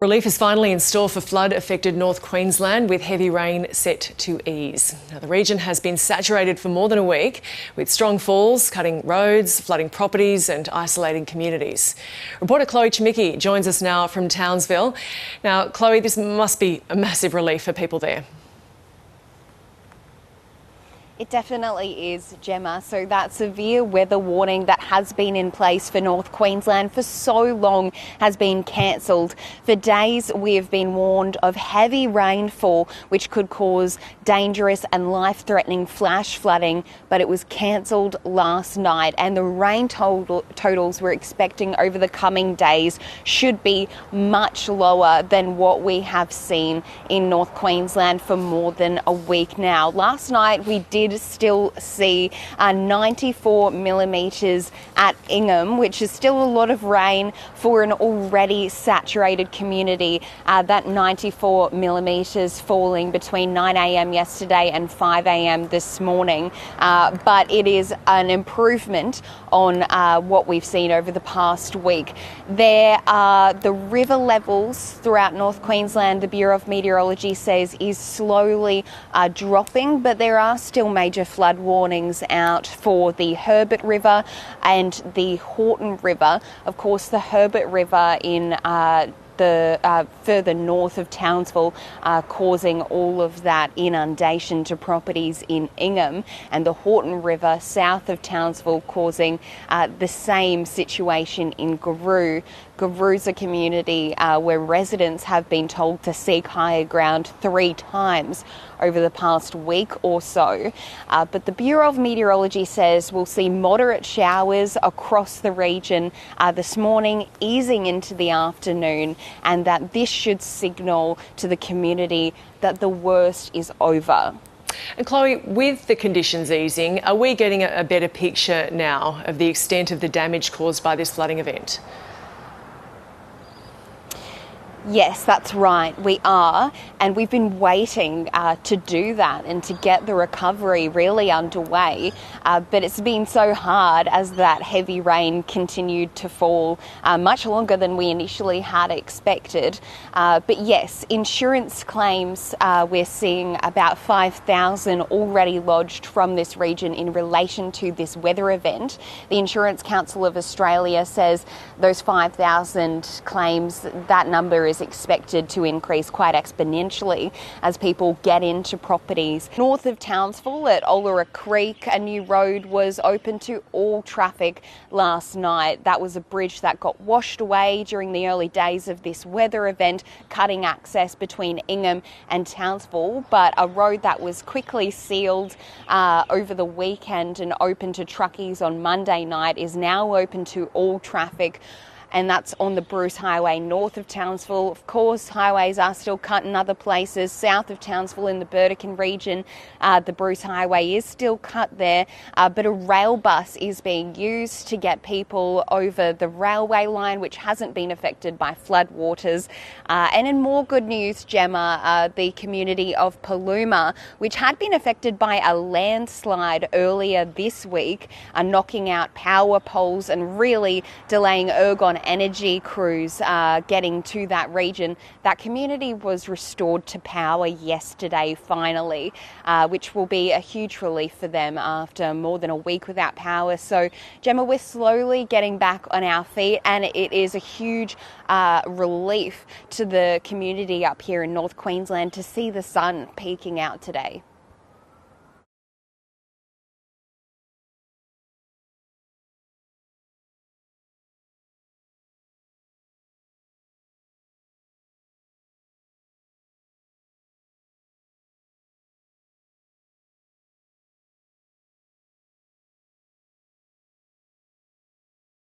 Relief is finally in store for flood-affected North Queensland, with heavy rain set to ease. Now, the region has been saturated for more than a week, with strong falls cutting roads, flooding properties and isolating communities. Reporter Chloe Chimicki joins us now from Townsville. Now, Chloe, this must be a massive relief for people there. It definitely is, Gemma. So that severe weather warning that has been in place for North Queensland for so long has been cancelled. For days, we have been warned of heavy rainfall, which could cause dangerous and life-threatening flash flooding, but it was cancelled last night. And the rain totals we're expecting over the coming days should be much lower than what we have seen in North Queensland for more than a week now. Last night, we did still see 94 millimetres at Ingham, which is still a lot of rain for an already saturated community. That 94 millimetres falling between 9 a.m. yesterday and 5 a.m. this morning. But it is an improvement on what we've seen over the past week. There are the river levels throughout North Queensland, the Bureau of Meteorology says, is slowly dropping, but there are still major flood warnings out for the Herbert River and the Horton River. Of course, the Herbert River in the further north of Townsville, causing all of that inundation to properties in Ingham, and the Horton River south of Townsville causing the same situation in Garoo. Garoo's a community where residents have been told to seek higher ground 3 times over the past week or so. But the Bureau of Meteorology says we'll see moderate showers across the region this morning, easing into the afternoon, and that this should signal to the community that the worst is over. And Chloe, with the conditions easing, are we getting a better picture now of the extent of the damage caused by this flooding event? Yes, that's right, we are, and we've been waiting to do that and to get the recovery really underway, but it's been so hard as that heavy rain continued to fall much longer than we initially had expected. But yes, insurance claims, we're seeing about 5,000 already lodged from this region in relation to this weather event. The Insurance Council of Australia says those 5,000 claims, that number is expected to increase quite exponentially as people get into properties. North of Townsville at Olera Creek, a new road was open to all traffic last night. That was a bridge that got washed away during the early days of this weather event, cutting access between Ingham and Townsville, but a road that was quickly sealed over the weekend and open to truckies on Monday night is now open to all traffic, and that's on the Bruce Highway north of Townsville. Of course, highways are still cut in other places. South of Townsville in the Burdekin region, the Bruce Highway is still cut there, but a rail bus is being used to get people over the railway line, which hasn't been affected by floodwaters. And in more good news, Gemma, the community of Paluma, which had been affected by a landslide earlier this week, are knocking out power poles and really delaying Ergon energy crews getting to that region. That community was restored to power yesterday, finally, which will be a huge relief for them after more than a week without power. So, Gemma, we're slowly getting back on our feet, and it is a huge relief to the community up here in North Queensland to see the sun peeking out today.